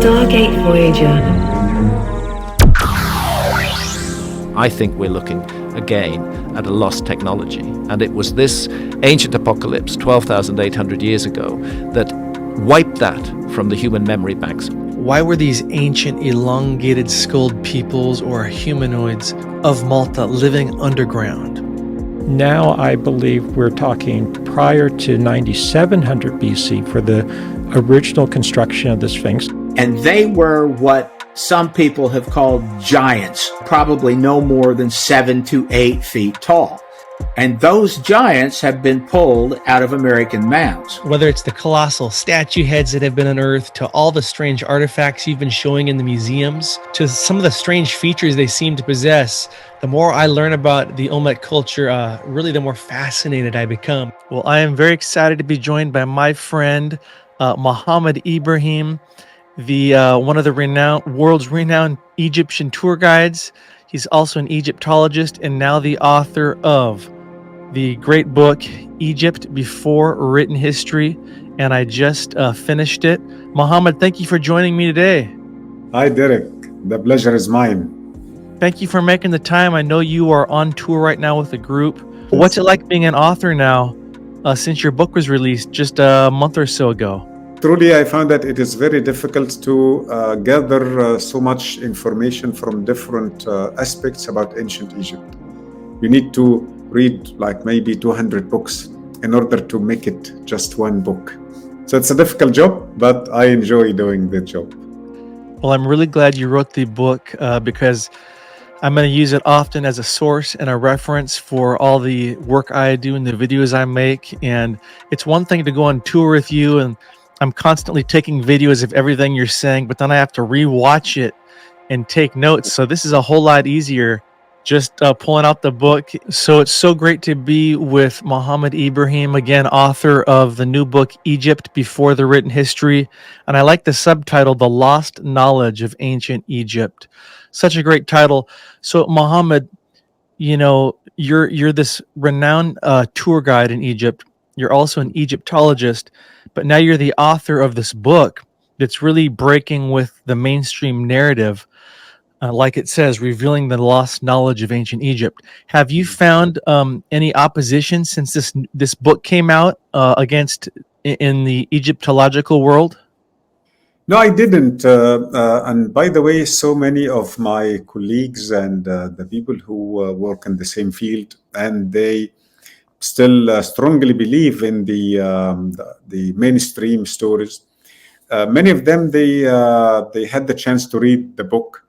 Stargate Voyager. I think we're looking again at a lost technology. And it was this ancient apocalypse 12,800 years ago that wiped that from the human memory banks. Why were these ancient elongated skulled peoples or humanoids of Malta living underground? Now I believe we're talking prior to 9700 BC for the original construction of the Sphinx. And they were what some people have called giants, probably no more than 7 to 8 feet tall. And those giants have been pulled out of American mounds. Whether it's the colossal statue heads that have been unearthed, to all the strange artifacts you've been showing in the museums, to some of the strange features they seem to possess, the more I learn about the Olmec culture, really the more fascinated I become. Well, I am very excited to be joined by my friend, Mohamed Ibrahim, the one of the world's renowned Egyptian tour guides. He's also an Egyptologist and now the author of the great book, Egypt Before Written History, and I just finished it. Mohamed, thank you for joining me today. Hi, Derek. The pleasure is mine. Thank you for making the time. I know you are on tour right now with a group. What's it like being an author now since your book was released just a month or so ago? Truly, I found that it is very difficult to gather so much information from different aspects about ancient Egypt. You need to read like maybe 200 books in order to make it just one book. So it's a difficult job, but I enjoy doing the job. Well, I'm really glad you wrote the book because I'm going to use it often as a source and a reference for all the work I do and the videos I make. And it's one thing to go on tour with you and I'm constantly taking videos of everything you're saying, but then I have to rewatch it and take notes. So this is a whole lot easier just pulling out the book. So it's so great to be with Mohamed Ibrahim, again, author of the new book, Egypt Before the Written History. And I like the subtitle, The Lost Knowledge of Ancient Egypt. Such a great title. So Mohamed, you know, you're this renowned tour guide in Egypt. You're also an Egyptologist, but now you're the author of this book that's really breaking with the mainstream narrative, like it says, revealing the lost knowledge of ancient Egypt. Have you found any opposition since this book came out against in the Egyptological world? No, I didn't. And by the way, so many of my colleagues and the people who work in the same field, and they still strongly believe in the mainstream stories. Many of them, they had the chance to read the book,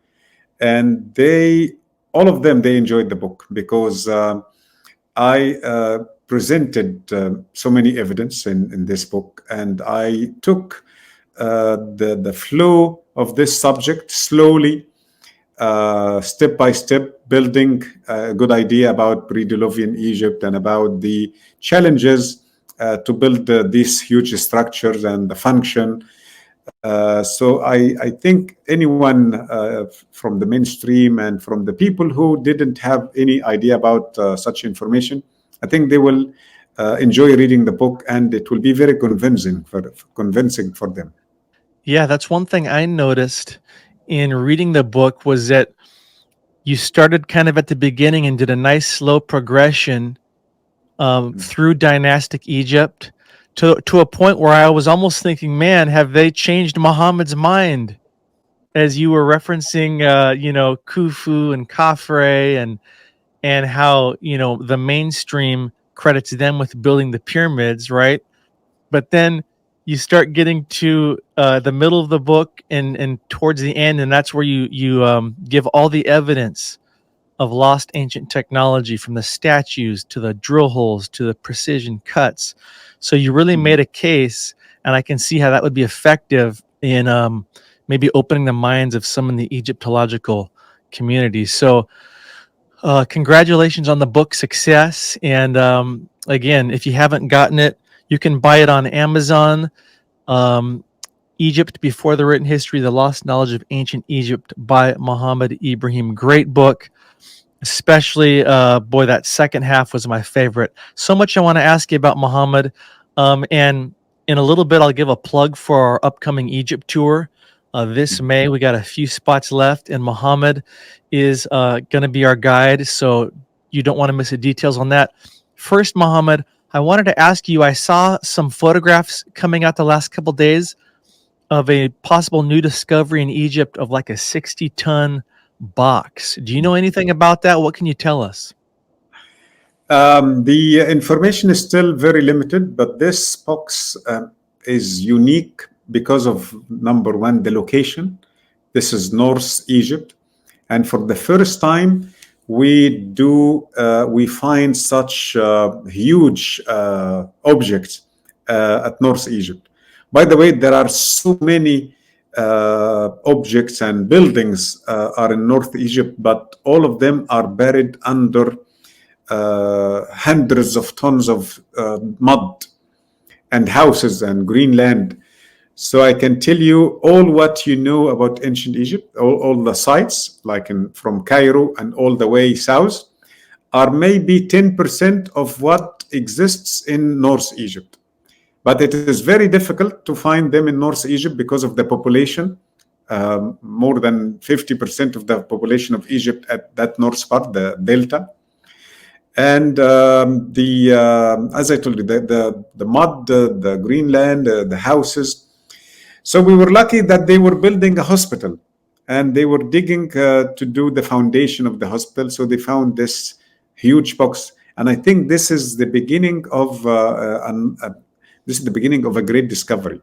and all of them enjoyed the book because I presented so many evidence in this book, and I took the flow of this subject slowly, step by step, building a good idea about pre-Diluvian Egypt and about the challenges to build these huge structures and the function. So I think anyone from the mainstream and from the people who didn't have any idea about such information, I think they will enjoy reading the book, and it will be very convincing for them. Yeah, that's one thing I noticed in reading the book was that you started kind of at the beginning and did a nice slow progression through dynastic Egypt to a point where I was almost thinking, man, have they changed Muhammad's mind? As you were referencing, Khufu and Khafre and how, the mainstream credits them with building the pyramids, right? But then you start getting to the middle of the book and towards the end, and that's where you give all the evidence of lost ancient technology, from the statues to the drill holes to the precision cuts. So you really made a case, and I can see how that would be effective in maybe opening the minds of some in the Egyptological community. So congratulations on the book success. And again, if you haven't gotten it, you can buy it on Amazon. Egypt Before the Written History, The Lost Knowledge of Ancient Egypt by Mohamed Ibrahim. Great book. Especially, that second half was my favorite. So much I want to ask you about, Mohamed. And in a little bit, I'll give a plug for our upcoming Egypt tour. this May. We got a few spots left, and Mohamed is going to be our guide, so you don't want to miss the details on that. First, Mohamed, I wanted to ask you, I saw some photographs coming out the last couple days of a possible new discovery in Egypt of like a 60-ton box. Do you know anything about that? What can you tell us? The information is still very limited, but this box is unique because of, number one, the location. This is North Egypt. And for the first time, we find such huge objects at North Egypt. By the way, there are so many objects and buildings are in North Egypt, but all of them are buried under hundreds of tons of mud and houses and green land. So I can tell you all what you know about ancient Egypt, all the sites, like from Cairo and all the way south, are maybe 10% of what exists in North Egypt. But it is very difficult to find them in North Egypt because of the population. More than 50% of the population of Egypt at that north part, the delta. And as I told you, the mud, the green land, the houses. So we were lucky that they were building a hospital, and they were digging to do the foundation of the hospital. So they found this huge box, and I think this is the beginning of a great discovery.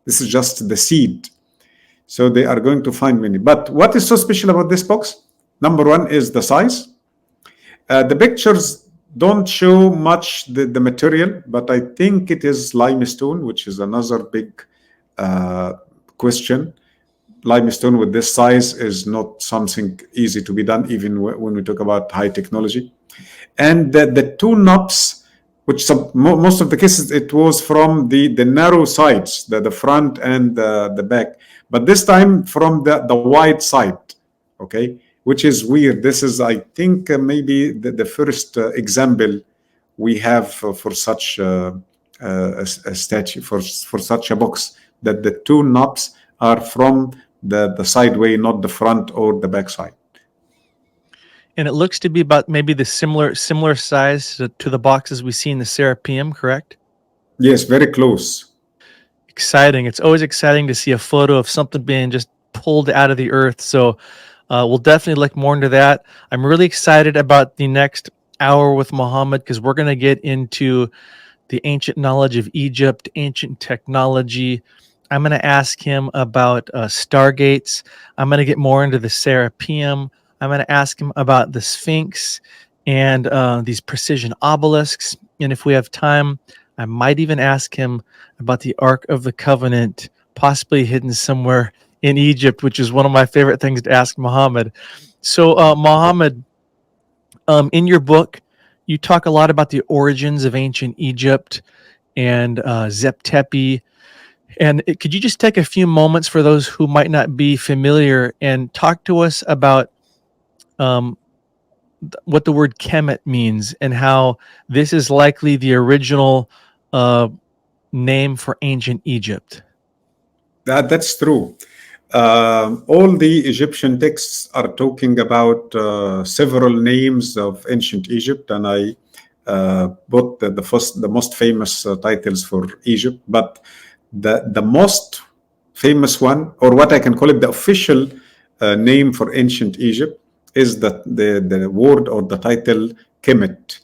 This is just the seed. So they are going to find many. But what is so special about this box? Number one is the size. The pictures don't show much the material, but I think it is limestone, which is another big question. Limestone with this size is not something easy to be done, even when we talk about high technology. And the two knobs, which most of the cases it was from the narrow sides, the front and the back, but this time from the wide side, okay, which is weird. This is, I think, maybe the first example we have for such a statue, for such a box, that the two knobs are from the side way, not the front or the back side. And it looks to be about maybe the similar size to the boxes we see in the Serapeum, correct? Yes, very close. Exciting. It's always exciting to see a photo of something being just pulled out of the earth. So we'll definitely look more into that. I'm really excited about the next hour with Mohamed, because we're going to get into the ancient knowledge of Egypt, ancient technology. I'm going to ask him about stargates. I'm going to get more into the Serapeum. I'm going to ask him about the Sphinx and these precision obelisks. And if we have time, I might even ask him about the Ark of the Covenant, possibly hidden somewhere in Egypt, which is one of my favorite things to ask Mohamed. So, Mohamed, in your book, you talk a lot about the origins of ancient Egypt and Zep-Tepi. And could you just take a few moments for those who might not be familiar and talk to us about what the word Kemet means and how this is likely the original name for ancient Egypt? That's true. All the Egyptian texts are talking about several names of ancient Egypt, and I put the most famous titles for Egypt. But the most famous one, or what I can call it the official name for ancient Egypt, is the word or the title Kemet.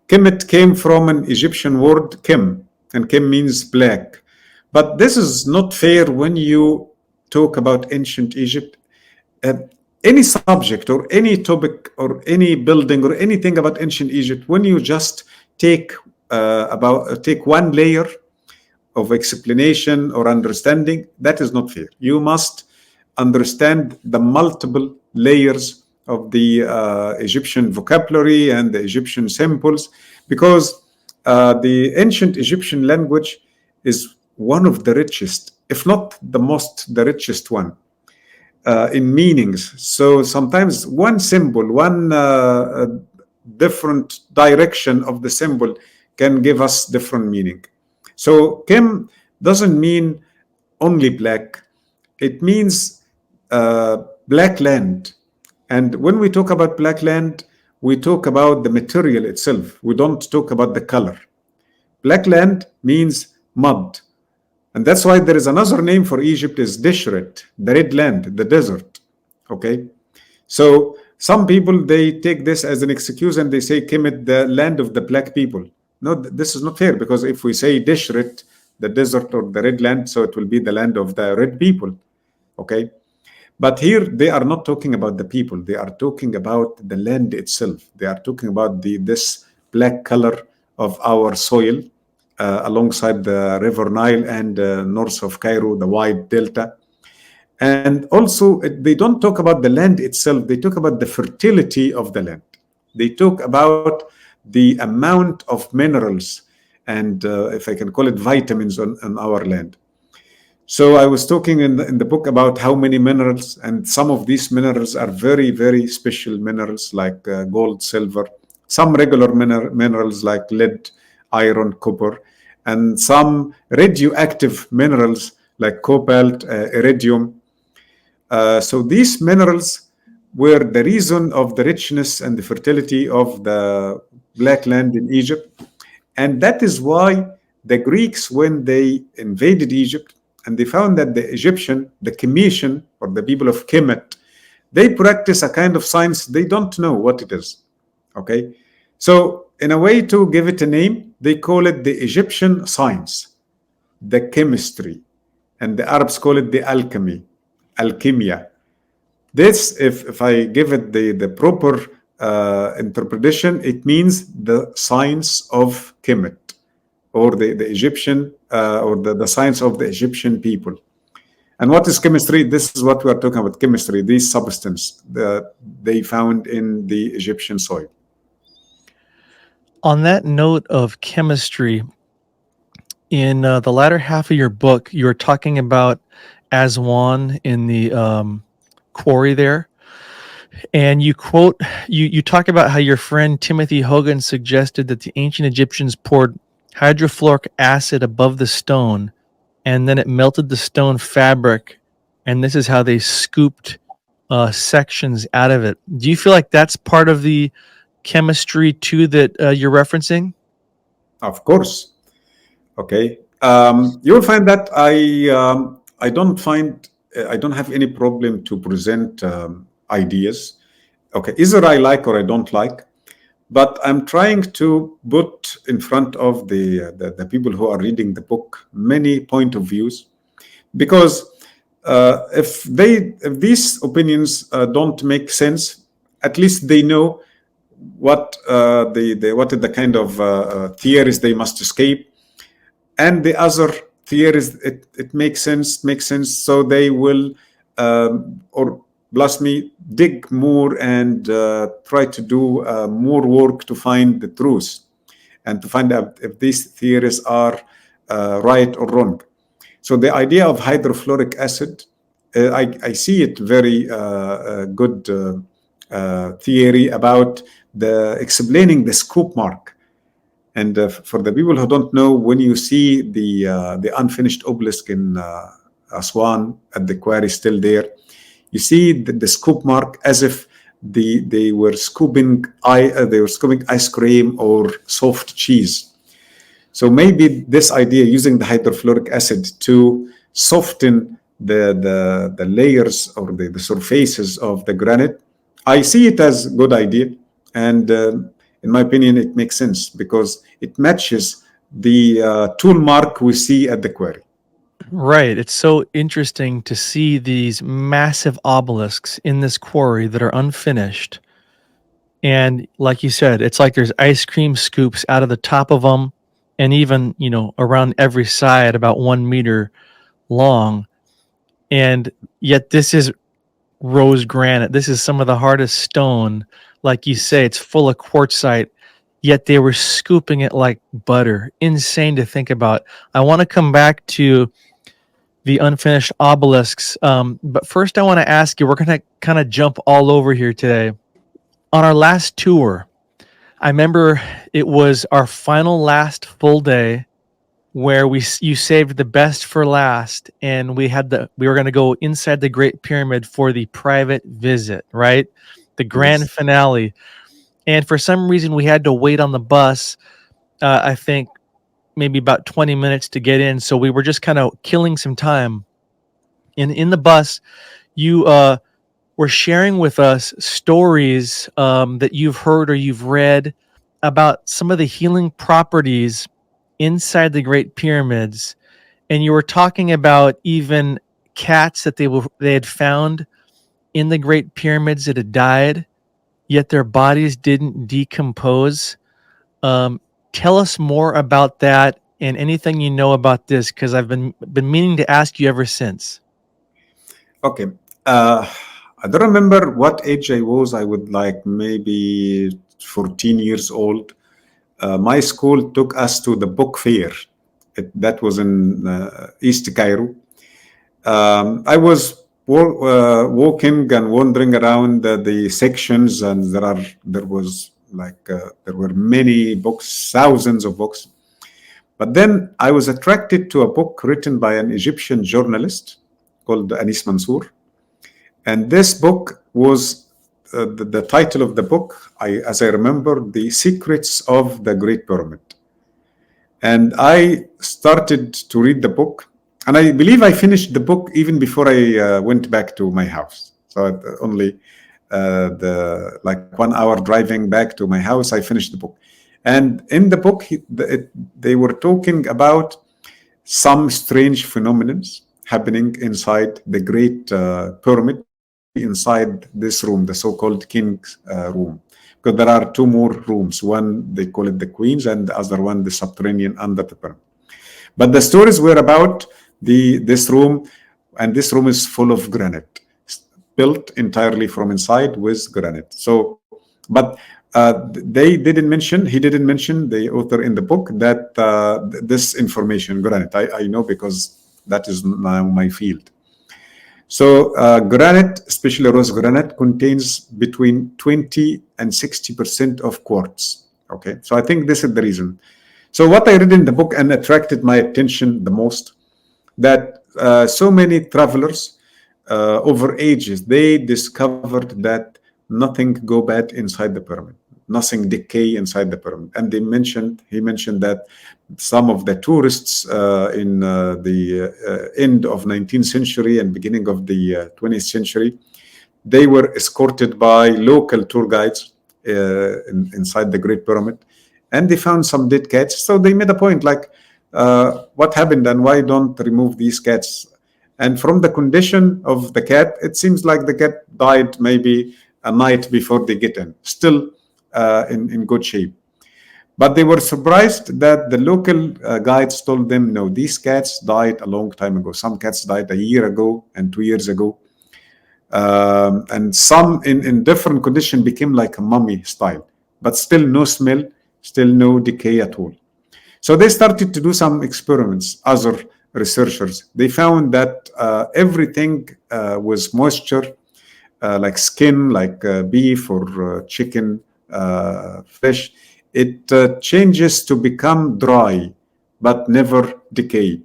Kemet came from an Egyptian word Kem, and Kem means black. But this is not fair when you talk about ancient Egypt. Any subject or any topic or any building or anything about ancient Egypt, when you just take one layer of explanation or understanding, that is not fair. You must understand the multiple layers of the Egyptian vocabulary and the Egyptian symbols, because the ancient Egyptian language is one of the richest, if not the richest one in meanings. So sometimes one symbol, one different direction of the symbol can give us different meaning. So Kem doesn't mean only black. it means black land. And when we talk about black land, we talk about the material itself. We don't talk about the color. Black land means mud. And that's why there is another name for Egypt is Deshret, the red land, the desert. Okay? So some people, they take this as an excuse and they say, Kemet, the land of the black people. No, this is not fair, because if we say Deshret, the desert or the red land, so it will be the land of the red people. Okay? But here they are not talking about the people. They are talking about the land itself. They are talking about this black color of our soil alongside the River Nile and north of Cairo, the wide delta. And also, they don't talk about the land itself. They talk about the fertility of the land. They talk about the amount of minerals and, if I can call it, vitamins on our land. So I was talking in the book about how many minerals, and some of these minerals are very, very special minerals like gold, silver, some regular minerals like lead, iron, copper, and some radioactive minerals like cobalt, iridium. So these minerals were the reason of the richness and the fertility of the black land in Egypt. And that is why the Greeks, when they invaded Egypt, and they found that the Egyptian, the Chemician, or the people of Kemet, they practice a kind of science they don't know what it is. Okay? So in a way to give it a name, they call it the Egyptian science, the chemistry, and the Arabs call it the alchemy, alchemia. This, if I give it the proper interpretation, it means the science of Kemet, or the Egyptian, or the science of the Egyptian people. And what is chemistry? This is what we are talking about, chemistry, these substance that they found in the Egyptian soil. On that note of chemistry, in the latter half of your book, you were talking about Aswan in the quarry there. And you quote, you talk about how your friend Timothy Hogan suggested that the ancient Egyptians poured hydrofluoric acid above the stone, and then it melted the stone fabric, and this is how they scooped sections out of it. Do you feel like that's part of the chemistry too that you're referencing? Of course. Okay. You'll find that I don't have any problem to present ideas. Okay, either I like or I don't like, but I'm trying to put in front of the people who are reading the book many point of views, because if these opinions don't make sense, at least they know what what is the kind of theories they must escape, and the other theories it makes sense, so they will or plus me dig more and try to do more work to find the truth and to find out if these theories are right or wrong. So the idea of hydrofluoric acid, I see it very good theory about the explaining the scoop mark. And for the people who don't know, when you see the unfinished obelisk in Aswan at the quarry still there, you see the scoop mark as if they were scooping ice cream or soft cheese. So maybe this idea using the hydrofluoric acid to soften the layers or the surfaces of the granite, I see it as a good idea. And in my opinion, it makes sense because it matches the tool mark we see at the quarry. Right. It's so interesting to see these massive obelisks in this quarry that are unfinished. And like you said, it's like there's ice cream scoops out of the top of them, and even, around every side about 1 meter long. And yet this is rose granite. This is some of the hardest stone. Like you say, it's full of quartzite, yet they were scooping it like butter. Insane to think about. I want to come back to the unfinished obelisks. But first I want to ask you, we're going to kind of jump all over here today. On our last tour, I remember it was our final last full day, where you saved the best for last, and we were going to go inside the Great Pyramid for the private visit, right? The grand Yes. finale. And for some reason, we had to wait on the bus. I think maybe about 20 minutes to get in, so we were just kind of killing some time. In the bus, you were sharing with us stories that you've heard or you've read about some of the healing properties inside the Great Pyramids, and you were talking about even cats that they had found in the Great Pyramids that had died, yet their bodies didn't decompose. Um, Tell us more about that and anything you know about this, because I've been meaning to ask you ever since. Okay. I don't remember what age I was. I would like maybe 14 years old. My school took us to the book fair. That was in East Cairo. I was walking and wandering around the sections, and there were many books, thousands of books. But then I was attracted to a book written by an Egyptian journalist called Anis Mansour, and this book was the title of the book, as I remember, The Secrets of the Great Pyramid. And I started to read the book, and I believe I finished the book even before I went back to my house. So only the 1 hour driving back to my house, I finished the book. And in the book, they were talking about some strange phenomena happening inside the Great Pyramid, inside this room, the so-called King's room. Because there are two more rooms. One, they call it the Queen's, and the other one, the subterranean under the pyramid. But the stories were about this room, and this room is full of granite, built entirely from inside with granite. So, but he didn't mention, the author in the book, that this information, granite, I know because that is now my field. So granite, especially rose granite, contains between 20 and 60% of quartz. Okay, so I think this is the reason. So what I read in the book and attracted my attention the most, that so many travelers over ages, they discovered that nothing go bad inside the pyramid, nothing decay inside the pyramid. And he mentioned that some of the tourists in the end of 19th century and beginning of the 20th century, they were escorted by local tour guides inside the Great Pyramid, and they found some dead cats. So they made a point like, what happened and why don't remove these cats? And from the condition of the cat, it seems like the cat died maybe a night before they get in, still in good shape. But they were surprised that the local guides told them, no, these cats died a long time ago. Some cats died a year ago and 2 years ago. And some in different condition became like a mummy style, but still no smell, still no decay at all. So they started to do some experiments, other researchers. They found that everything was moisture, like skin, like beef or chicken, fish. It changes to become dry, but never decay.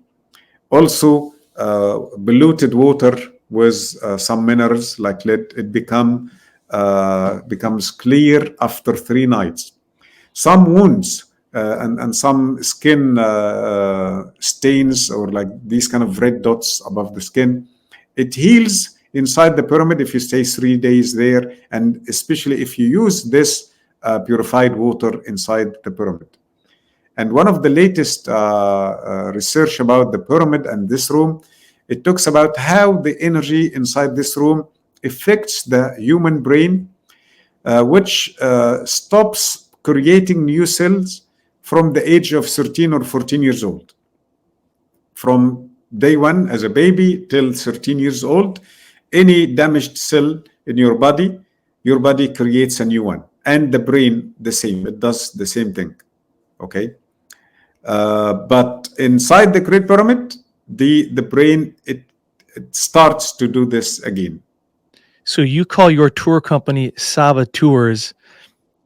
Also, polluted water with some minerals like lead, it becomes clear after 3 nights. Some wounds and some skin stains or like these kind of red dots above the skin, it heals inside the pyramid if you stay 3 days there, and especially if you use this purified water inside the pyramid. And one of the latest research about the pyramid and this room, it talks about how the energy inside this room affects the human brain, which stops creating new cells from the age of 13 or 14 years old. From day one as a baby till 13 years old, any damaged cell in your body creates a new one. And the brain, the same, it does the same thing. Okay. But inside the Great Pyramid, the brain, it starts to do this again. So you call your tour company Saba Tours,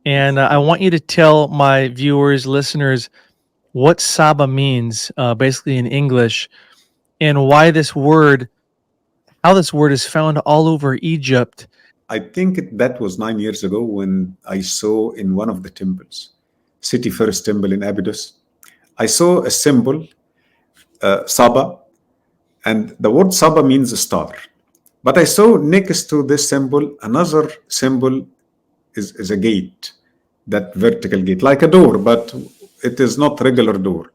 and I want you to tell my viewers, listeners, what Saba means, basically in English, and why this word, how this word is found all over Egypt. I think that was 9 years ago when I saw in one of the temples, city first temple in Abydos, I saw a symbol, Saba, and the word Saba means a star. But I saw next to this symbol, another symbol is a gate, that vertical gate, like a door, but it is not regular door.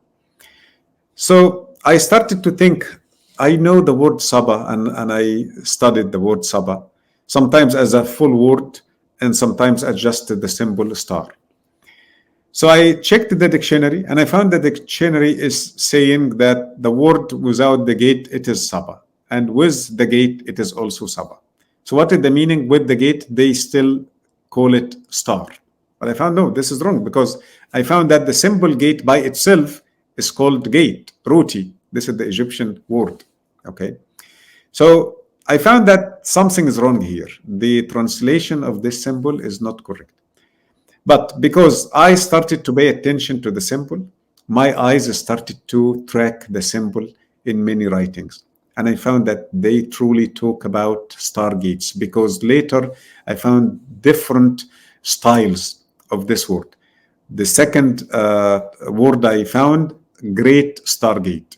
So I started to think, I know the word Saba, and I studied the word Saba, sometimes as a full word, and sometimes adjusted the symbol star. So I checked the dictionary, and I found the dictionary is saying that the word without the gate, it is Saba, and with the gate, it is also Saba. So what is the meaning? With the gate, they still call it star. But I found, no, this is wrong, because I found that the symbol gate by itself is called gate, roti. This is the Egyptian word, okay? So I found that something is wrong here. The translation of this symbol is not correct. But because I started to pay attention to the symbol, my eyes started to track the symbol in many writings. And I found that they truly talk about stargates, because later I found different styles of this word. The second word I found, Great Stargate.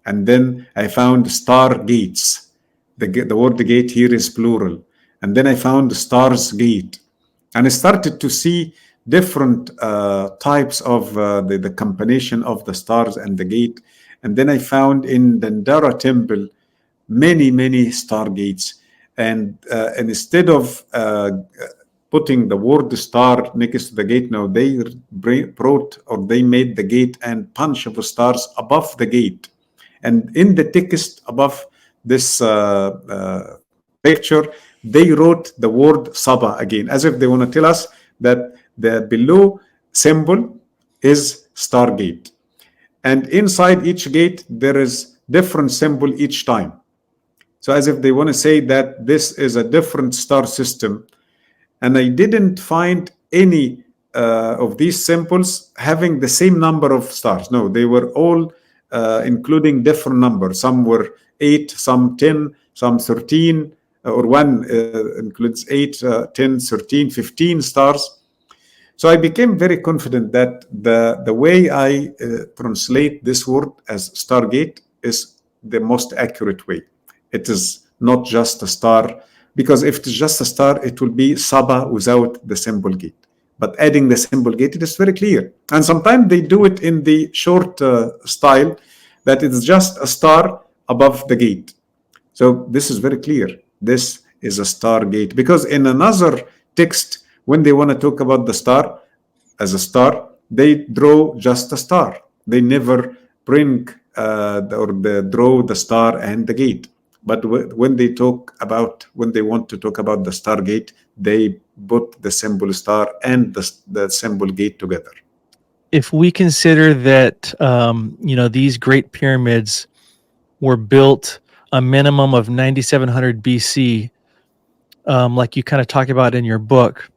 And then I found stargates. The word gate here is plural. And then I found stars gate. And I started to see different types of the combination of the stars and the gate. And then I found in the Dendera temple many stargates. And instead of putting the word star next to the gate, now they brought, or they made the gate and bunch of stars above the gate. And in the text above this picture, they wrote the word Saba again, as if they want to tell us that the below symbol is Stargate. And inside each gate, there is different symbol each time. So as if they want to say that this is a different star system. And I didn't find any of these symbols having the same number of stars. No, they were all including different numbers. Some were 8, some 10, some 13, or one includes 8, 10, 13, 15 stars. So I became very confident that the way I translate this word as Stargate is the most accurate way. It is not just a star, because if it is just a star, it will be Saba without the symbol gate. But adding the symbol gate, it is very clear. And sometimes they do it in the short style, that it's just a star above the gate. So this is very clear. This is a star gate. Because in another text, when they want to talk about the star as a star, they draw just a star. They never bring draw the star and the gate. But when they want to talk about the Stargate, they put the symbol star and the symbol gate together. If we consider that, these great pyramids were built a minimum of 9700 BC, like you kind of talk about in your book,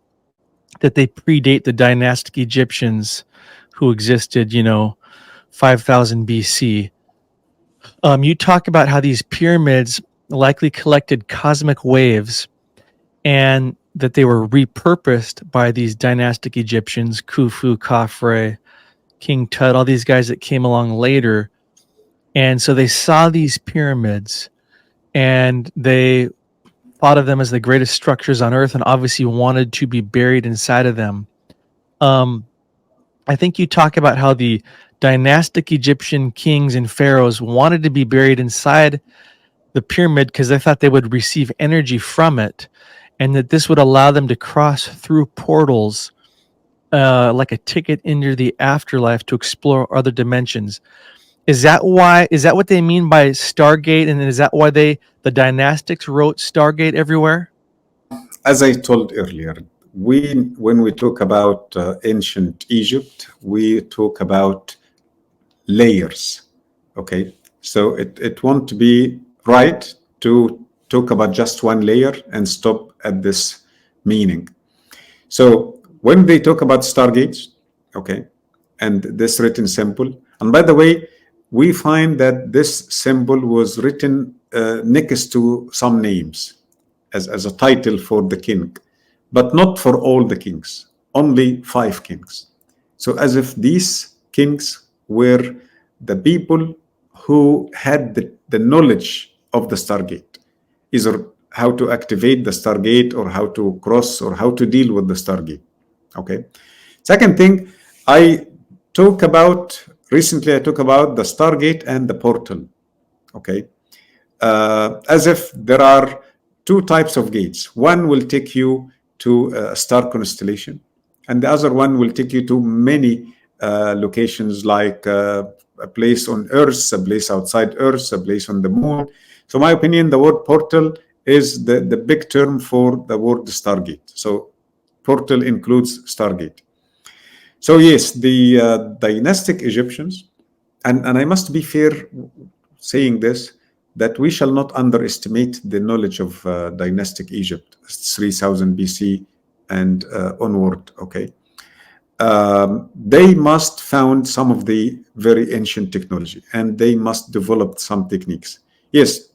that they predate the dynastic Egyptians who existed, 5000 BC. You talk about how these pyramids likely collected cosmic waves, and that they were repurposed by these dynastic Egyptians, Khufu, Khafre, King Tut, all these guys that came along later. And so they saw these pyramids and they thought of them as the greatest structures on earth, and obviously wanted to be buried inside of them. I think you talk about how the dynastic Egyptian kings and pharaohs wanted to be buried inside the pyramid because they thought they would receive energy from it, and that this would allow them to cross through portals like a ticket into the afterlife to explore other dimensions. Is that what they mean by Stargate? And is that why the dynastics wrote Stargate everywhere? As I told earlier, when we talk about ancient Egypt, we talk about layers. Okay, so it won't be right to talk about just one layer and stop at this meaning. So when they talk about stargates, okay, and this written symbol. And by the way, we find that this symbol was written next to some names as a title for the king, but not for all the kings, only 5 kings. So as if these kings were the people who had the knowledge of the Stargate, either how to activate the Stargate or how to cross or how to deal with the Stargate. Okay. Second thing, recently I talk about the Stargate and the portal. Okay. As if there are 2 types of gates. One will take you to a star constellation, and the other one will take you to many locations, like a place on Earth, a place outside Earth, a place on the moon. So my opinion, the word portal is the big term for the word Stargate. So portal includes Stargate. So yes, the dynastic Egyptians, and I must be fair saying this, that we shall not underestimate the knowledge of dynastic Egypt, 3000 BC and onward, okay? They must found some of the very ancient technology, and they must develop some techniques. Yes,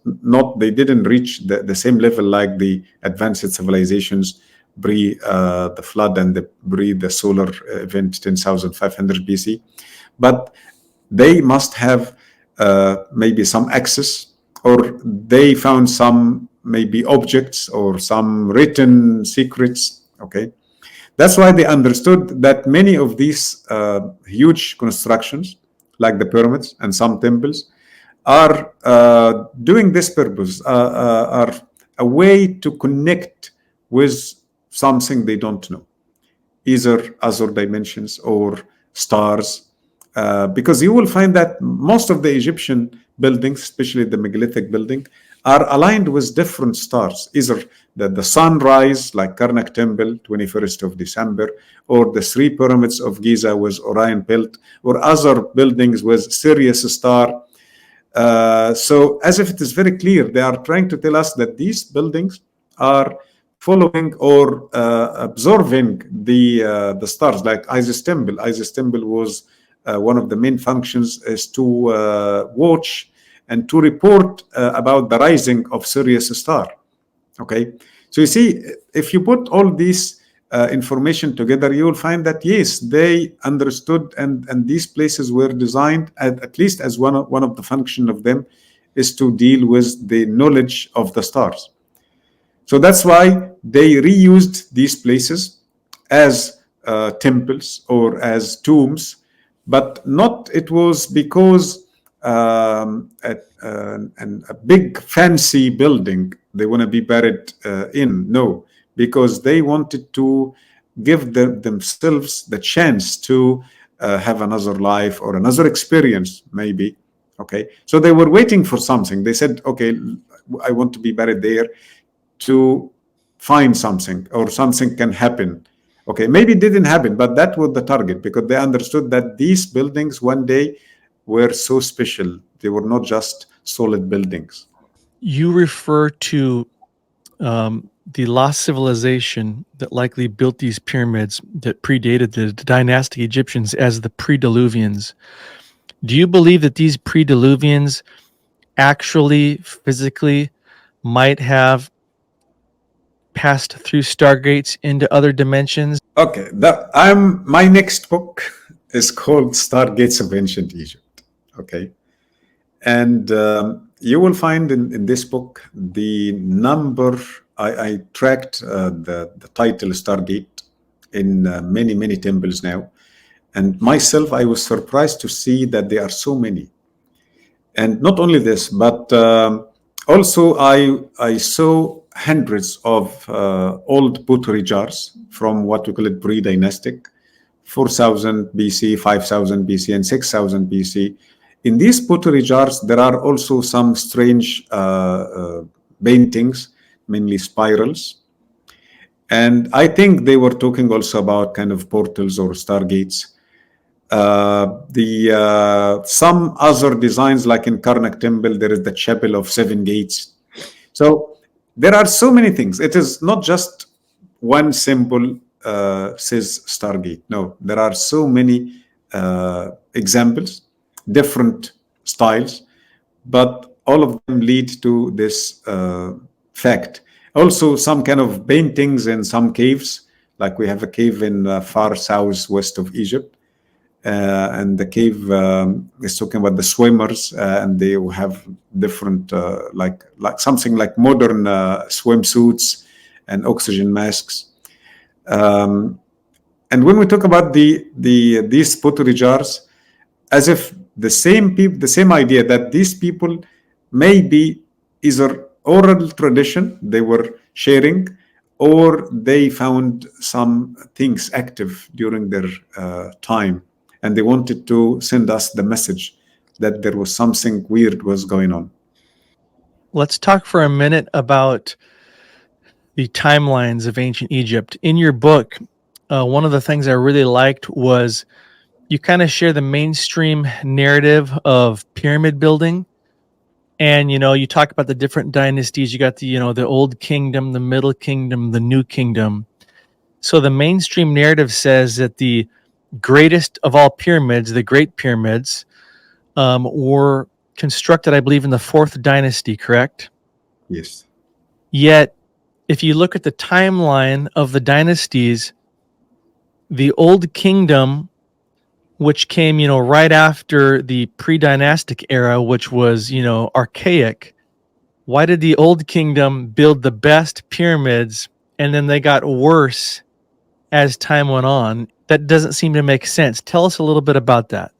they didn't reach the same level like the advanced civilizations pre the flood and pre the solar event 10,500 BC, but they must have maybe some access, or they found some maybe objects or some written secrets, okay? That's why they understood that many of these huge constructions, like the pyramids and some temples, are doing this purpose, are a way to connect with something they don't know, either other dimensions or stars, because you will find that most of the Egyptian buildings, especially the megalithic building, are aligned with different stars, either the sunrise, like Karnak Temple, 21st of December, or the 3 pyramids of Giza with Orion Belt, or other buildings with Sirius star. So as if it is very clear, they are trying to tell us that these buildings are following or absorbing the stars, like Isis Temple. Isis Temple was one of the main functions is to watch and to report about the rising of Sirius star. Okay, so you see, if you put all these information together, you will find that yes, they understood, and these places were designed at least as one of the function of them is to deal with the knowledge of the stars. So that's why they reused these places as temples or as tombs, but not it was because a big fancy building they want to be buried in. No, because they wanted to give themselves the chance to have another life or another experience, maybe. Okay, so they were waiting for something. They said, okay, I want to be buried there to find something, or something can happen. Okay, maybe it didn't happen, but that was the target, because they understood that these buildings one day were so special. They were not just solid buildings. You refer to the lost civilization that likely built these pyramids that predated the dynastic Egyptians as the pre-Diluvians. Do you believe that these pre-Diluvians actually physically might have passed through stargates into other dimensions? Okay, my next book is called Stargates of Ancient Egypt. Okay, and you will find in this book the number. I tracked the title Stargate in many temples now, and myself I was surprised to see that there are so many. And not only this, but also I saw hundreds of old pottery jars from what we call it pre-dynastic, 4000 BC, 5000 BC, and 6000 BC. In these pottery jars, there are also some strange paintings, mainly spirals. And I think they were talking also about kind of portals or stargates. Some other designs, like in Karnak Temple, there is the chapel of 7 gates. So there are so many things. It is not just one symbol says Stargate. No, there are so many examples, different styles, but all of them lead to this fact. Also, some kind of paintings in some caves, like we have a cave in far southwest of Egypt, and the cave is talking about the swimmers, and they have different, like something like modern swimsuits and oxygen masks. And when we talk about these pottery jars, as if the same idea that these people may be either oral tradition they were sharing, or they found some things active during their time, and they wanted to send us the message that there was something weird was going on. Let's talk for a minute about the timelines of ancient Egypt. In your book, one of the things I really liked was you kind of share the mainstream narrative of pyramid building. And, you talk about the different dynasties. You got the old kingdom, the middle kingdom, the new kingdom. So the mainstream narrative says that the greatest of all pyramids, the Great Pyramids, were constructed, I believe, in the 4th dynasty, correct? Yes. Yet, if you look at the timeline of the dynasties, the old kingdom, which came, right after the pre-dynastic era, which was, archaic. Why did the old kingdom build the best pyramids and then they got worse as time went on? That doesn't seem to make sense. Tell us a little bit about that.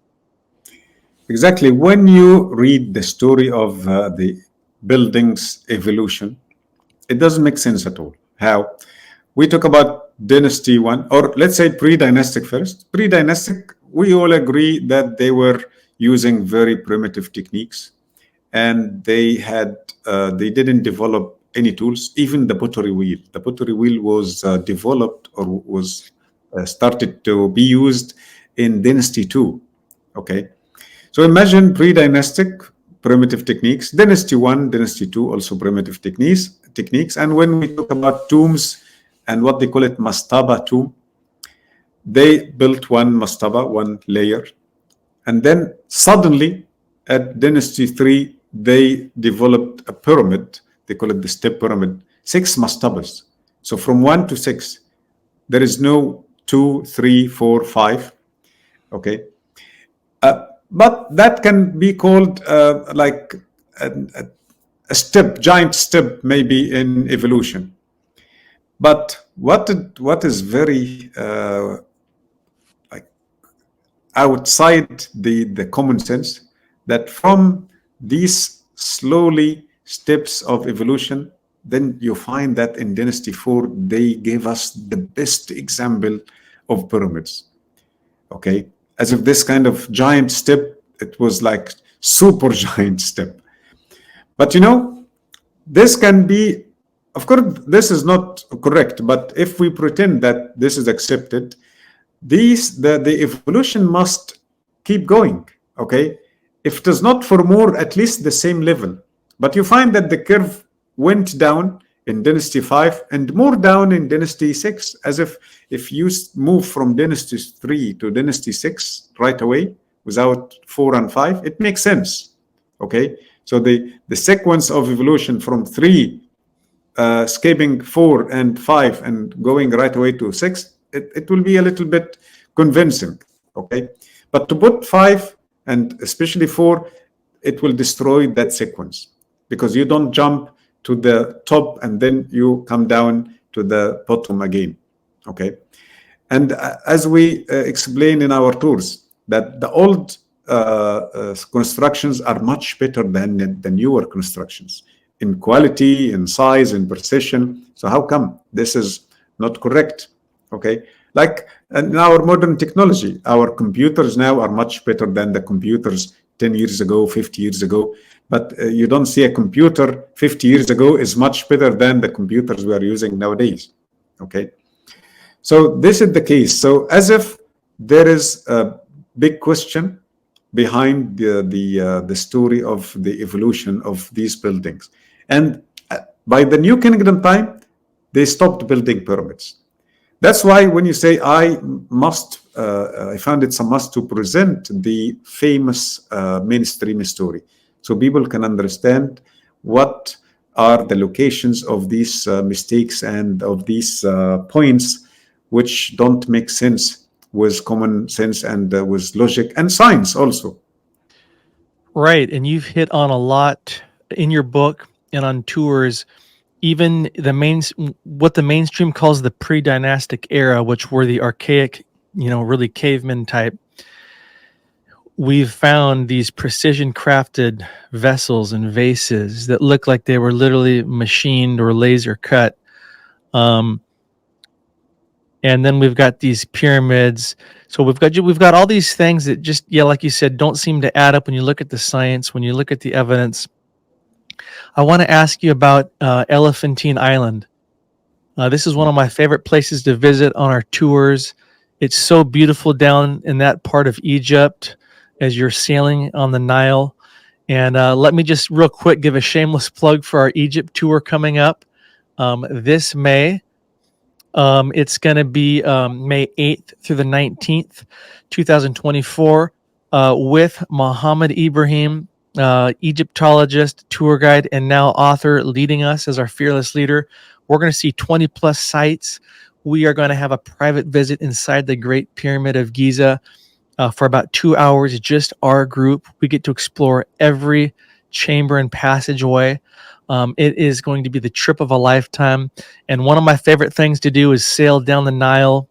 Exactly. When you read the story of the building's evolution, it doesn't make sense at all. How? We talk about dynasty 1, or let's say pre-dynastic first. Pre-dynastic, we all agree that they were using very primitive techniques, and they didn't develop any tools. Even the pottery wheel. The pottery wheel was developed or was started to be used in Dynasty 2. Okay, so imagine pre-dynastic primitive techniques. Dynasty 1, Dynasty 2, also primitive techniques. And when we talk about tombs and what they call it mastaba tomb, they built one mastaba, one layer, and then suddenly at Dynasty 3 they developed a pyramid. They call it the step pyramid, 6 mastabas. So from 1 to 6, there is no 2, 3, 4, 5. Okay, but that can be called like a giant step, maybe in evolution. But what is very like outside the common sense, that from these slowly steps of evolution, then you find that in Dynasty 4 they gave us the best example of pyramids. Okay, as if this kind of giant step, it was like super giant step. But this can be, of course, this is not correct, but if we pretend that this is accepted, the evolution must keep going. Okay, if it is not for more, at least the same level. But you find that the curve went down in Dynasty 5 and more down in Dynasty 6, as if you move from Dynasty 3 to Dynasty 6 right away without 4 and 5, it makes sense. Okay, so the sequence of evolution from 3 escaping 4 and 5 and going right away to 6, it will be a little bit convincing. Okay, but to put 5 and especially 4, it will destroy that sequence, because you don't jump to the top and then you come down to the bottom again. Okay, and as we explain in our tours, that the old constructions are much better than the newer constructions in quality, in size, in precision. So how come this is not correct? Okay, like in our modern technology, our computers now are much better than the computers 10 years ago, 50 years ago. But you don't see a computer 50 years ago is much better than the computers we are using nowadays. Okay, so this is the case. So as if there is a big question behind the story of the evolution of these buildings. And by the New Kingdom time, they stopped building pyramids. That's why when you say I found it's a must to present the famous mainstream story so people can understand what are the locations of these mistakes and of these points which don't make sense with common sense and with logic and science also. Right. And you've hit on a lot in your book and on tours, even what the mainstream calls the pre-dynastic era, which were the archaic, really caveman type. We've found these precision crafted vessels and vases that look like they were literally machined or laser cut. And then we've got these pyramids. So we've got all these things that just, like you said, don't seem to add up when you look at the science, when you look at the evidence. I want to ask you about Elephantine Island. This is one of my favorite places to visit on our tours. It's so beautiful down in that part of Egypt as you're sailing on the Nile. And let me just real quick give a shameless plug for our Egypt tour coming up this May. It's going to be May 8th through the 19th, 2024, with Mohamed Ibrahim, Egyptologist, tour guide, and now author, leading us as our fearless leader. We're going to see 20 plus sites. We are going to have a private visit inside the Great Pyramid of Giza for about 2 hours, just our group. We get to explore every chamber and passageway. It is going to be the trip of a lifetime. And one of my favorite things to do is sail down the Nile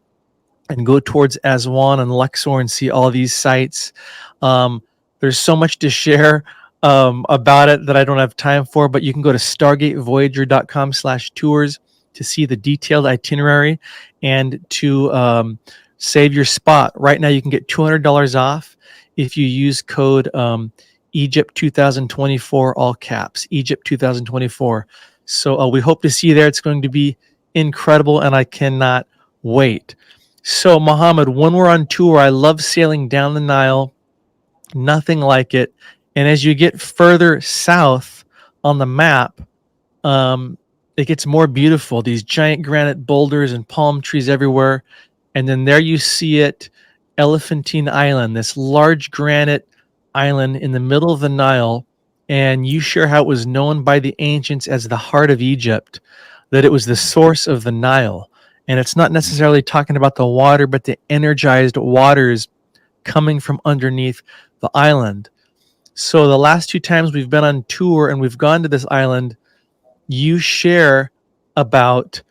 and go towards Aswan and Luxor and see all these sites. There's so much to share about it that I don't have time for, but you can go to stargatevoyager.com/tours to see the detailed itinerary and to save your spot. Right now, you can get $200 off if you use code Egypt 2024, all caps, Egypt 2024. So we hope to see you there. It's going to be incredible, and I cannot wait. So, Mohamed, when we're on tour, I love sailing down the Nile. Nothing like it. And as you get further south on the map, it gets more beautiful. These giant granite boulders and palm trees everywhere. And then there you see it, Elephantine Island, this large granite island in the middle of the Nile. And you share how it was known by the ancients as the heart of Egypt, that it was the source of the Nile. And it's not necessarily talking about the water, but the energized waters coming from underneath the island. So the last 2 times we've been on tour and we've gone to this island, you share about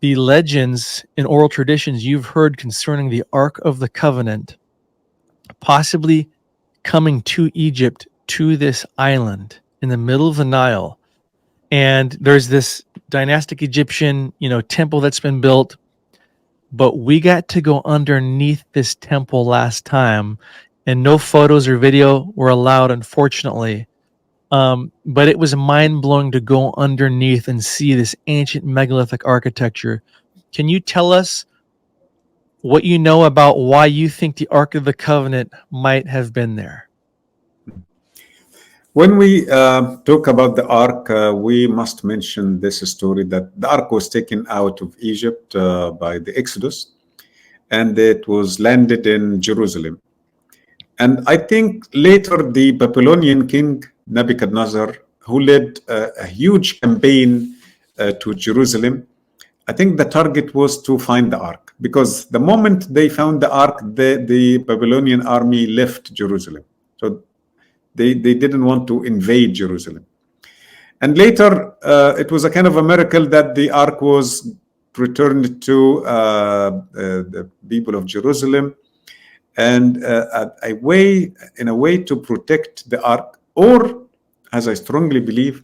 the legends and oral traditions you've heard concerning the Ark of the Covenant possibly coming to Egypt, to this island in the middle of the Nile. And there's this dynastic Egyptian, temple that's been built, but we got to go underneath this temple last time, and no photos or video were allowed, unfortunately. But it was mind-blowing to go underneath and see this ancient megalithic architecture. Can you tell us what you know about why you think the Ark of the Covenant might have been there? When we talk about the Ark, we must mention this story that the Ark was taken out of Egypt by the Exodus, and it was landed in Jerusalem. And I think later the Babylonian king Nebuchadnezzar, who led a huge campaign to Jerusalem, I think the target was to find the Ark, because the moment they found the Ark, the Babylonian army left Jerusalem. So they didn't want to invade Jerusalem. And later, it was a kind of a miracle that the Ark was returned to the people of Jerusalem, and in a way to protect the Ark, or, as I strongly believe,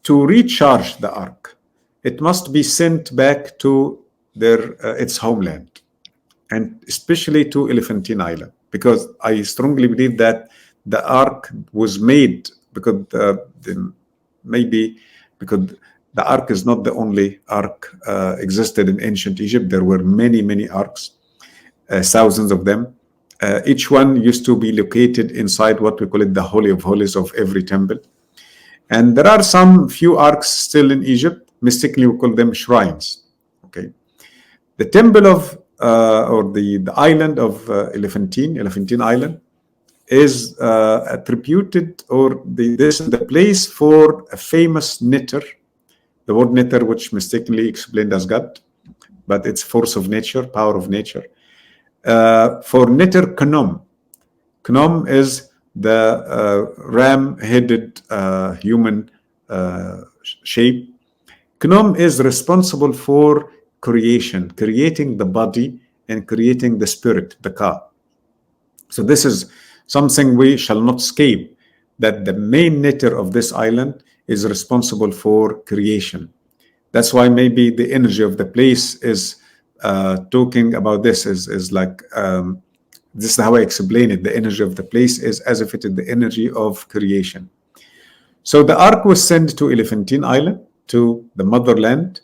to recharge the Ark. It must be sent back to its homeland, and especially to Elephantine Island, because I strongly believe that the Ark was made because because the Ark is not the only Ark existed in ancient Egypt. There were many Arks, thousands of them. Each one used to be located inside what we call it the Holy of Holies of every temple. And there are some few arks still in Egypt. Mystically, we call them shrines. The temple of or the island of Elephantine Island, is attributed, or this is the place for a famous knitter. The word knitter, which mistakenly explained as God, but it's force of nature, power of nature. For knitter Khnum. Khnum is the ram-headed human shape. Khnum is responsible for creation, creating the body and creating the spirit, the ka. So this is something we shall not escape, that the main knitter of this island is responsible for creation. That's why maybe the energy of the place is talking about this, is like, this is how I explain it. The energy of the place is as if it is the energy of creation. So the ark was sent to Elephantine Island, to the motherland.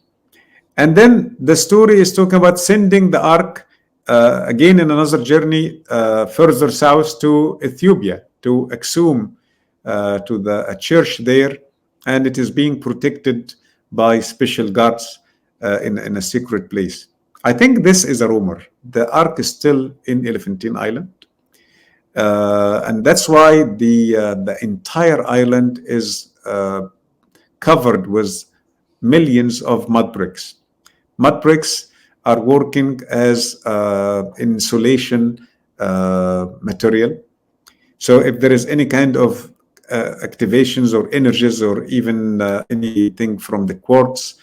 And then the story is talking about sending the ark again in another journey further south to Ethiopia, to Aksum, to a church there. And it is being protected by special guards in a secret place. I think this is a rumor. The ark is still in Elephantine Island. And that's why the entire island is covered with millions of mud bricks. Mud bricks are working as insulation material. So if there is any kind of activations or energies or even anything from the quartz,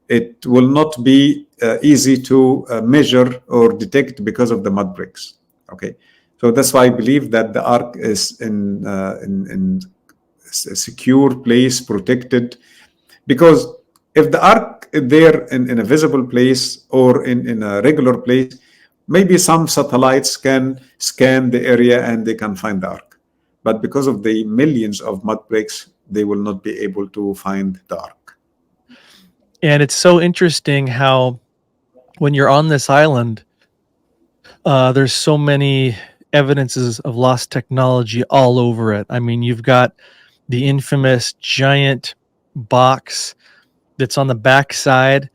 it will not be easy to measure or detect because of the mud bricks. Okay, so that's why I believe that the ark is in a secure place, protected, because if the ark is there in a visible place or in a regular place, maybe some satellites can scan the area and they can find the ark. But because of the millions of mud bricks, they will not be able to find the ark. And it's so interesting how when you're on this island, there's so many evidences of lost technology all over it. I mean, you've got the infamous giant box that's on the backside,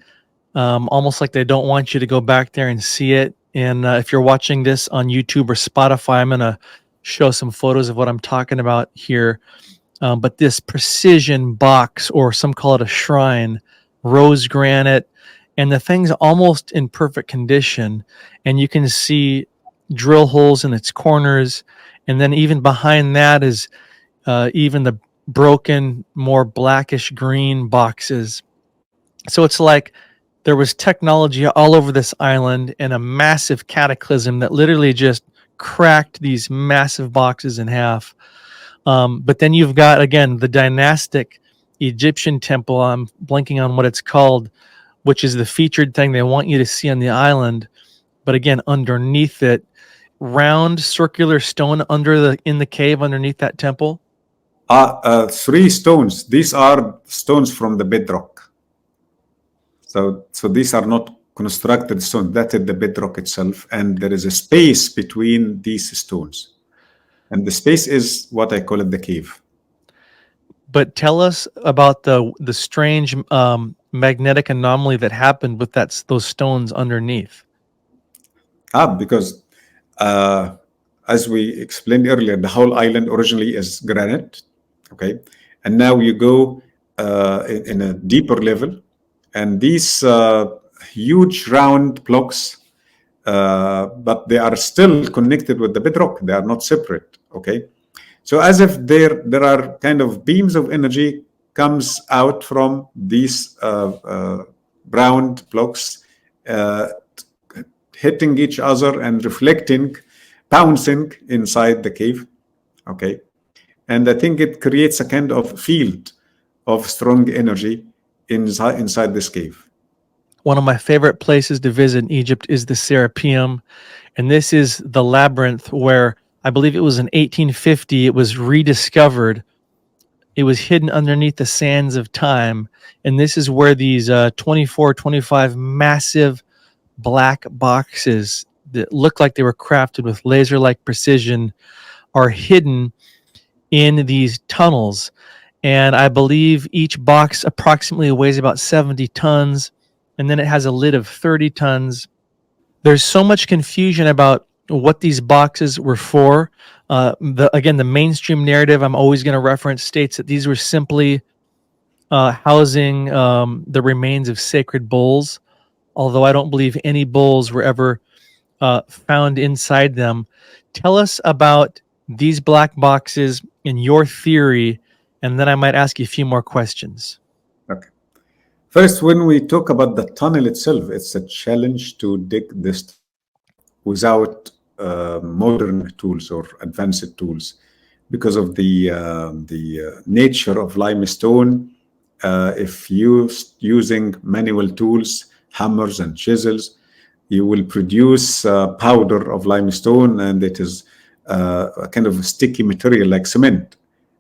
almost like they don't want you to go back there and see it. And if you're watching this on YouTube or Spotify, I'm going to show some photos of what I'm talking about here. But this precision box, or some call it a shrine, rose granite, and the thing's almost in perfect condition. And you can see drill holes in its corners. And then even behind that is even the broken, more blackish green boxes. So it's like there was technology all over this island and a massive cataclysm that literally just cracked these massive boxes in half. But then you've got, again, the dynastic Egyptian temple. I'm blanking on what it's called, which is the featured thing they want you to see on the island. But again, underneath it, round circular stone in the cave underneath that temple. 3 stones. These are stones from the bedrock. So these are not constructed stones. That is the bedrock itself, and there is a space between these stones, and the space is what I call it the cave. But tell us about the strange magnetic anomaly that happened with those stones underneath. Because as we explained earlier, the whole island originally is granite, okay, and now you go in a deeper level, and these huge round blocks, but they are still connected with the bedrock. They are not separate, okay. So as if there are kind of beams of energy comes out from these round blocks, hitting each other and reflecting, bouncing inside the cave, okay. And I think it creates a kind of field of strong energy inside this cave. One of my favorite places to visit in Egypt is the Serapeum, and this is the labyrinth where I believe it was in 1850 it was rediscovered. It was hidden underneath the sands of time, and this is where these 24, 25 massive black boxes that look like they were crafted with laser-like precision are hidden in these tunnels. And I believe each box approximately weighs about 70 tons, and then it has a lid of 30 tons. There's so much confusion about what these boxes were for. The mainstream narrative I'm always going to reference states that these were simply housing the remains of sacred bulls, although I don't believe any bulls were ever found inside them. Tell us about these black boxes in your theory, and then I might ask you a few more questions. Okay. First, when we talk about the tunnel itself, it's a challenge to dig this without modern tools or advanced tools because of the nature of limestone. If using manual tools, hammers and chisels, you will produce powder of limestone, and it is a kind of sticky material like cement.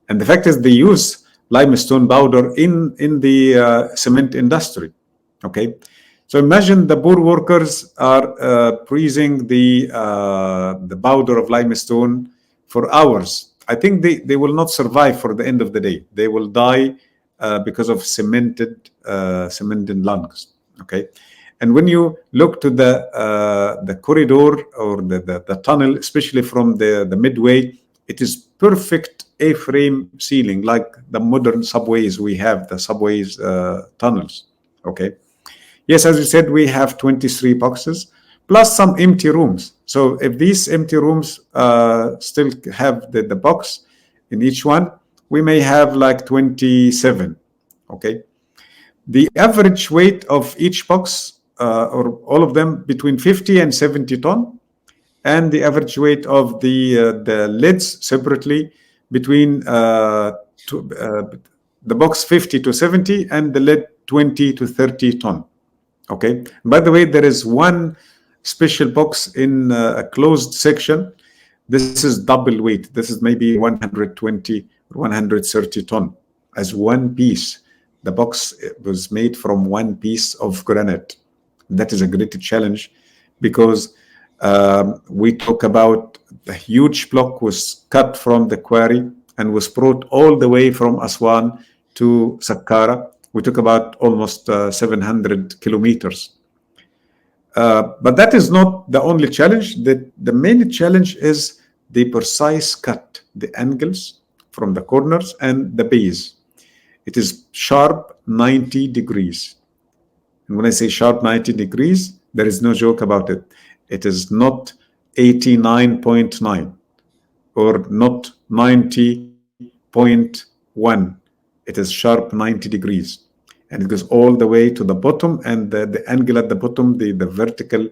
And the fact is, they use limestone powder in the cement industry. Okay, so imagine the poor workers are freezing the powder of limestone for hours. I think they will not survive for the end of the day. They will die because of cemented lungs. Okay, and when you look to the corridor or the tunnel, especially from the midway, it is perfect A-frame ceiling, like the modern subways we have, the subways tunnels. Okay. Yes, as you said, we have 23 boxes plus some empty rooms. So if these empty rooms still have the box in each one, we may have like 27. Okay. The average weight of each box, or all of them, between 50 and 70 ton, and the average weight of the lids separately between the box 50 to 70 and the lid 20 to 30 ton. Okay. By the way, there is one special box in a closed section. This is double weight. This is maybe 120 or 130 ton as one piece. The box was made from one piece of granite. That is a great challenge because we talk about the huge block was cut from the quarry and was brought all the way from Aswan to Saqqara. We talk about almost 700 kilometers. But that is not the only challenge. The main challenge is the precise cut, the angles from the corners and the base. It is sharp 90 degrees. And when I say sharp 90 degrees, there is no joke about it. It is not 89.9 or not 90.1. It is sharp 90 degrees. And it goes all the way to the bottom, and the angle at the bottom, the vertical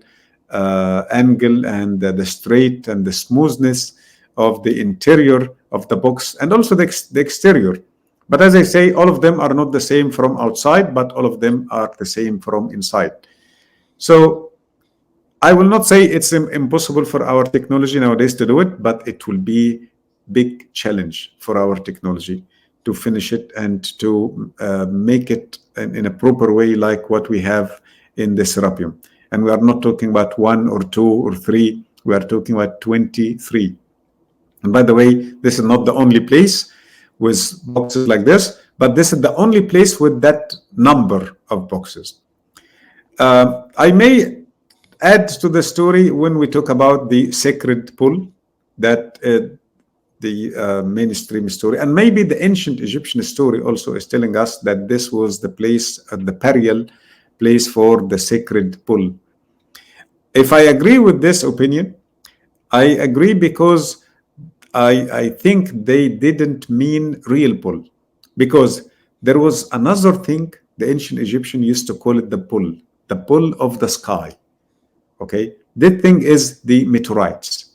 angle, and the straight and the smoothness of the interior of the box, and also the exterior. But as I say, all of them are not the same from outside, but all of them are the same from inside. So I will not say it's impossible for our technology nowadays to do it, but it will be big challenge for our technology to finish it and to make it in a proper way like what we have in the Serapeum. And we are not talking about 1 or 2 or 3. We are talking about 23. And by the way, this is not the only place with boxes like this, but this is the only place with that number of boxes. I may add to the story when we talk about the sacred pool, that the mainstream story, and maybe the ancient Egyptian story also is telling us that this was the place, the burial place for the sacred pool. If I agree with this opinion, I agree because I think they didn't mean real pool, because there was another thing the ancient Egyptian used to call it the pull of the sky. Okay, that thing is the meteorites.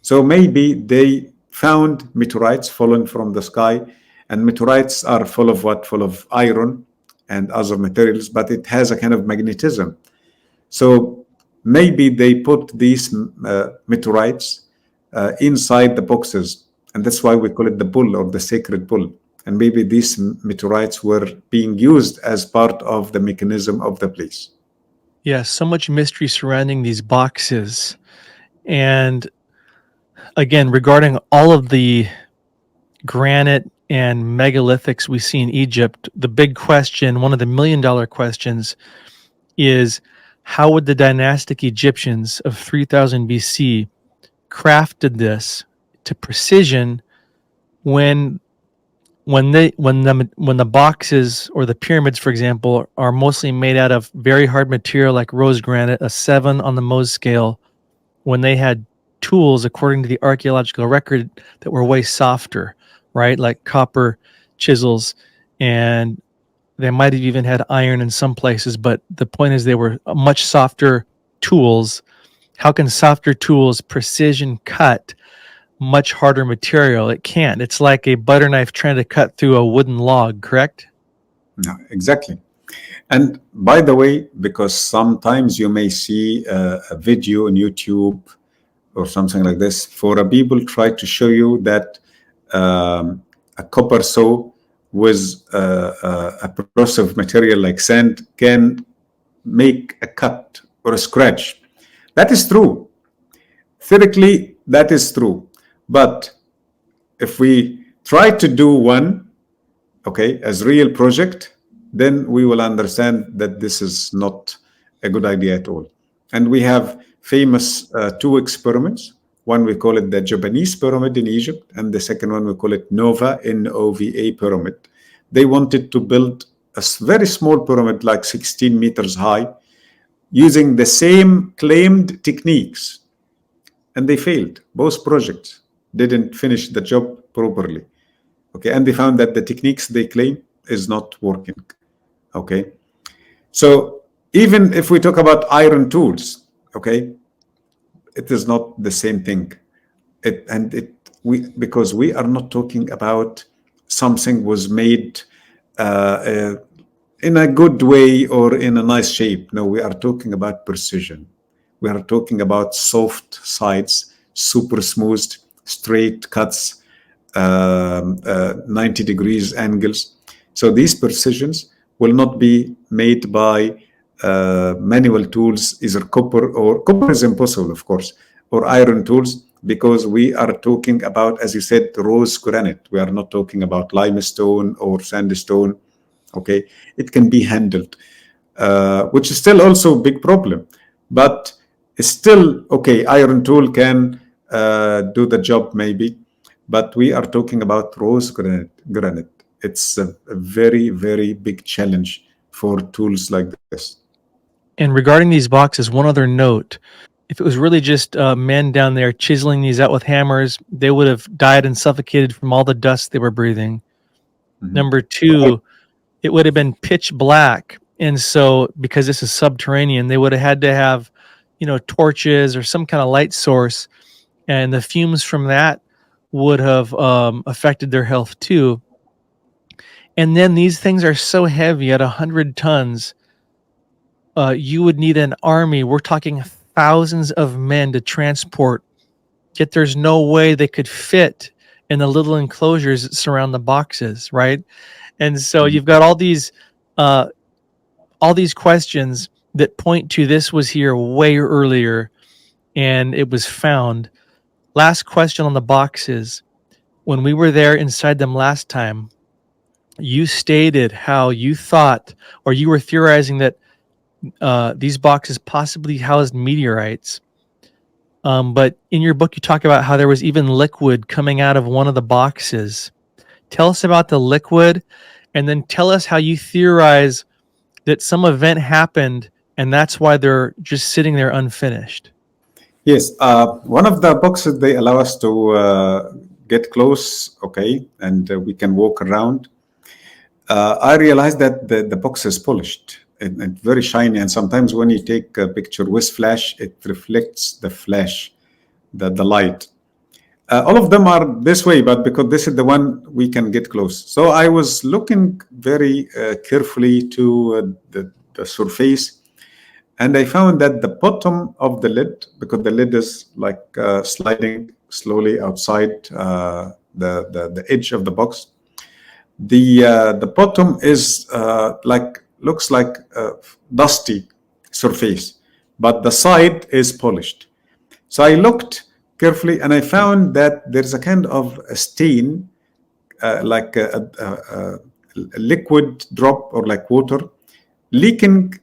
So maybe they found meteorites fallen from the sky, and meteorites are full of what? Full of iron and other materials, but it has a kind of magnetism. So maybe they put these meteorites inside the boxes, and that's why we call it the bull or the sacred bull. And maybe these meteorites were being used as part of the mechanism of the place. Yes, so much mystery surrounding these boxes. And again, regarding all of the granite and megalithics we see in Egypt, the big question, one of the $1 million questions, is how would the dynastic Egyptians of 3000 BC crafted this to precision when the boxes or the pyramids, for example, are mostly made out of very hard material like rose granite, a 7 on the Mohs scale, when they had tools, according to the archaeological record, that were way softer, right? Like copper chisels, and they might have even had iron in some places, but the point is they were much softer tools. How can softer tools precision cut much harder material? It can't. It's like a butter knife trying to cut through a wooden log, correct? No, exactly. And by the way, because sometimes you may see a video on YouTube or something like this, for a people try to show you that a copper saw with a process of material like sand can make a cut or a scratch. That is true. Theoretically, that is true. But if we try to do one, okay, as real project, then we will understand that this is not a good idea at all. And we have famous two experiments. One, we call it the Japanese pyramid in Egypt, and the second one, we call it NOVA, N-O-V-A pyramid. They wanted to build a very small pyramid, like 16 meters high, using the same claimed techniques. And they failed. Both projects didn't finish the job properly. Okay, and they found that the techniques they claim is not working. Okay, so even if we talk about iron tools, okay, it is not the same thing. Because we are not talking about something was made in a good way or in a nice shape. No, we are talking about precision. We are talking about soft sides, super smooth, straight cuts, 90 degrees angles. So these precisions will not be made by manual tools, either copper is impossible, of course, or iron tools, because we are talking about, as you said, rose granite. We are not talking about limestone or sandstone. Okay, it can be handled, which is still also a big problem, but it's still okay. Iron tool can do the job maybe, but we are talking about rose granite. It's a very, very big challenge for tools like this. And regarding these boxes, one other note. If it was really just men down there chiseling these out with hammers, they would have died and suffocated from all the dust they were breathing. Mm-hmm. Number two, it would have been pitch black. And so because this is subterranean, they would have had to have, torches or some kind of light source. And the fumes from that would have affected their health too. And then these things are so heavy at 100 tons, you would need an army. We're talking thousands of men to transport, yet there's no way they could fit in the little enclosures that surround the boxes, right? And so you've got all these questions that point to this was here way earlier, and it was found. Last question on the boxes. When we were there inside them last time, you stated how you thought, or you were theorizing that these boxes possibly housed meteorites. But in your book, you talk about how there was even liquid coming out of one of the boxes. Tell us about the liquid, and then tell us how you theorize that some event happened, and that's why they're just sitting there unfinished. Yes, one of the boxes, they allow us to get close, okay, and we can walk around. I realized that the box is polished and very shiny, and sometimes when you take a picture with flash, it reflects the flash, the light. All of them are this way, but because this is the one we can get close. So I was looking very carefully to the surface, and I found that the bottom of the lid, because the lid is like sliding slowly outside the edge of the box, the bottom is looks like a dusty surface, but the side is polished. So I looked carefully, and I found that there's a kind of a stain, like a liquid drop or like water leaking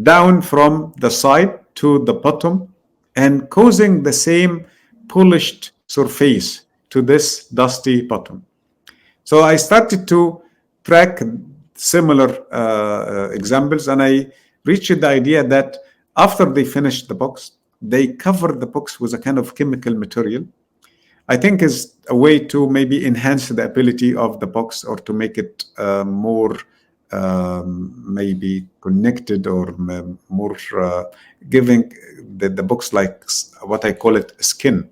down from the side to the bottom and causing the same polished surface to this dusty bottom. So I started to track similar examples, and I reached the idea that after they finished the box, they covered the box with a kind of chemical material. I think is a way to maybe enhance the ability of the box, or to make it more maybe connected, or more giving the box like what I call it skin.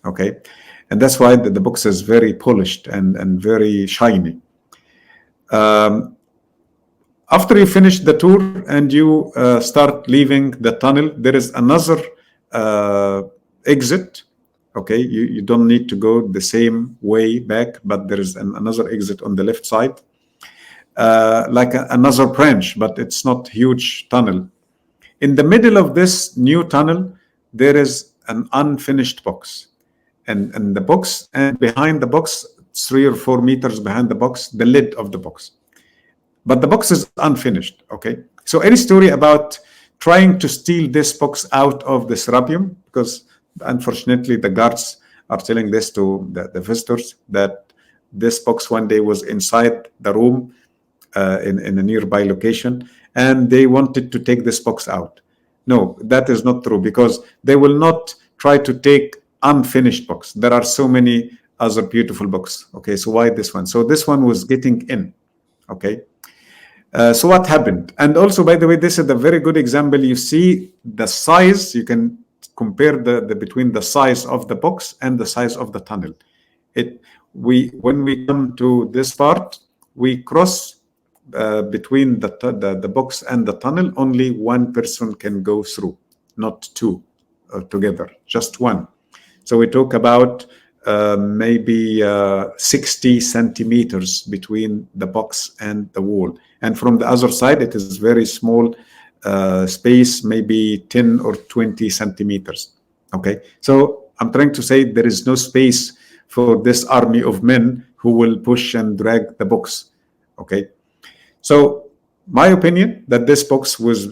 Okay, and that's why the box is very polished and very shiny. After you finish the tour and you start leaving the tunnel, there is another exit. Okay, you don't need to go the same way back, but there is another exit on the left side, like another branch, but it's not huge tunnel. In the middle of this new tunnel, there is an unfinished box. And the box, and behind the box, 3 or 4 meters behind the box, the lid of the box. But the box is unfinished, okay? So any story about trying to steal this box out of the Serapeum, because unfortunately the guards are telling this to the visitors, that this box one day was inside the room in a nearby location, and they wanted to take this box out. No, that is not true, because they will not try to take unfinished box. There are so many other beautiful books. Okay, so why this one? So this one was getting in. Okay, so what happened? And also, by the way, this is a very good example. You see the size. You can compare the between the size of the box and the size of the tunnel. When we come to this part, we cross between the box and the tunnel. Only one person can go through, not two together, just one. So we talk about maybe 60 centimeters between the box and the wall. And from the other side, it is very small space, maybe 10 or 20 centimeters. Okay, so I'm trying to say there is no space for this army of men who will push and drag the box. Okay, so my opinion that this box was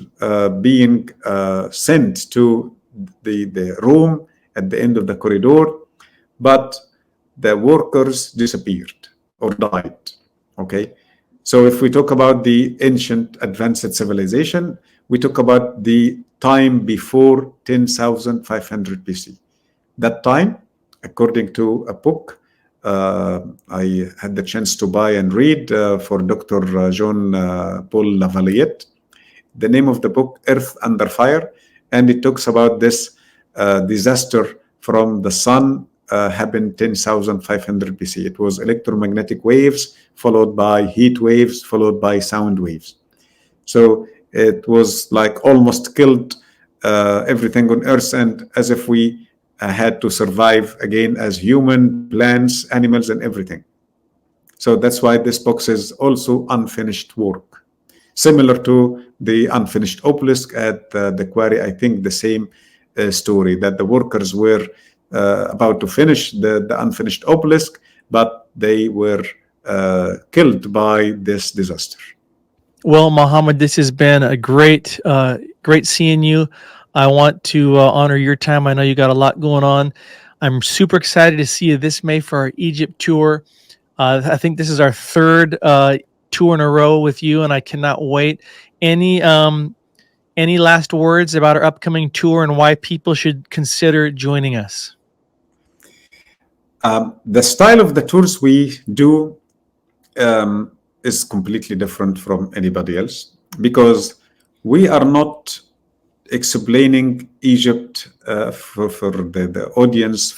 being sent to the room at the end of the corridor, but the workers disappeared or died. Okay, so if we talk about the ancient advanced civilization, we talk about the time before 10,500 BC. That time, according to a book I had the chance to buy and read for Dr. Jean Paul Lavallette, the name of the book, Earth Under Fire, and it talks about this disaster from the sun happened 10,500 BC. It was electromagnetic waves, followed by heat waves, followed by sound waves. So it was like almost killed everything on Earth, and as if we had to survive again as human, plants, animals, and everything. So that's why this box is also unfinished work. Similar to the unfinished obelisk at the quarry, I think the same story, that the workers were about to finish the unfinished obelisk, but they were killed by this disaster. Well, Mohamed, this has been a great seeing you. I want to honor your time. I know you got a lot going on. I'm super excited to see you this May for our Egypt tour. I think this is our third tour in a row with you, and I cannot wait. Any last words about our upcoming tour and why people should consider joining us? The style of the tours we do is completely different from anybody else, because we are not explaining Egypt for the audience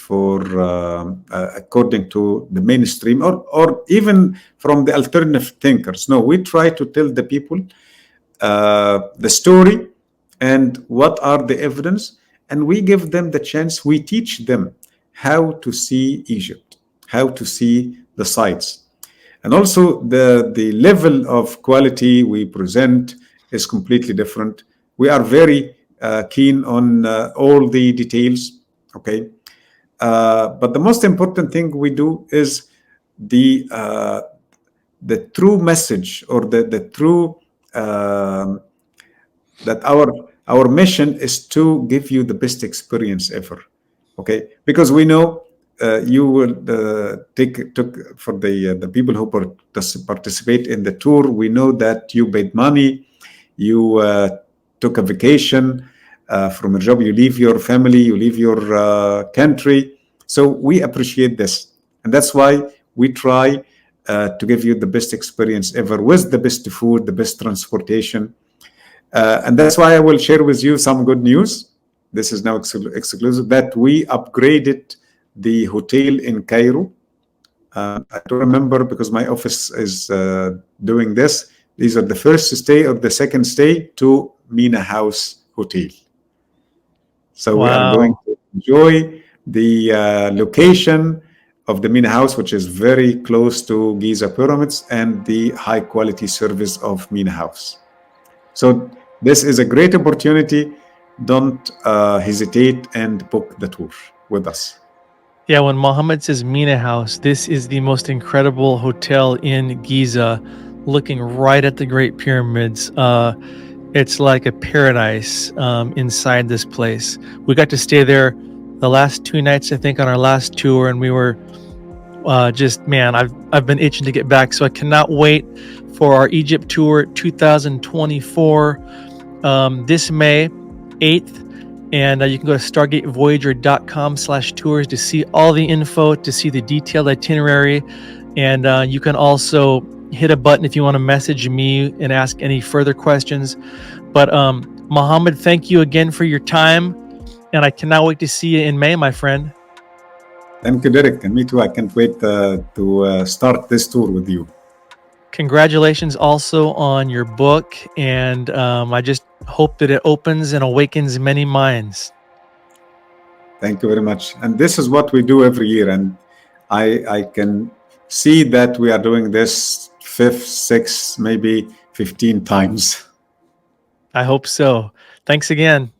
according to the mainstream or even from the alternative thinkers. No, we try to tell the people the story and what are the evidence, and we give them the chance. We teach them how to see Egypt, how to see the sites, and also the level of quality we present is completely different. We are very keen on all the details, okay? But the most important thing we do is the true message, or the true that our mission is to give you the best experience ever. Okay, because we know you will took for the people who participate in the tour. We know that you paid money, you took a vacation from a job, you leave your family, you leave your country. So we appreciate this, and that's why we try to give you the best experience ever with the best food, the best transportation. And that's why I will share with you some good news. This is now exclusive, that we upgraded the hotel in Cairo. I don't remember because my office is doing this. These are the first stay or the second stay to Mina House Hotel. So we are going to enjoy the location of the Mina House, which is very close to Giza pyramids, and the high quality service of Mina House. So this is a great opportunity. Don't hesitate and book the tour with us. Yeah, when Mohamed says Mina House, this is the most incredible hotel in Giza, looking right at the Great Pyramids. It's like a paradise inside this place. We got to stay there the last 2 nights, I think, on our last tour, and we were I've been itching to get back, so I cannot wait for our Egypt tour 2024 this May 8th. And you can go to stargatevoyager.com/tours to see all the info, to see the detailed itinerary. And you can also hit a button if you want to message me and ask any further questions. But Mohamed, thank you again for your time. And I cannot wait to see you in May, my friend. Thank you, Derek. And me too. I can't wait to start this tour with you. Congratulations also on your book. And I just hope that it opens and awakens many minds. Thank you very much. And this is what we do every year. And I can see that we are doing this 5th, 6th, maybe 15 times. I hope so. Thanks again.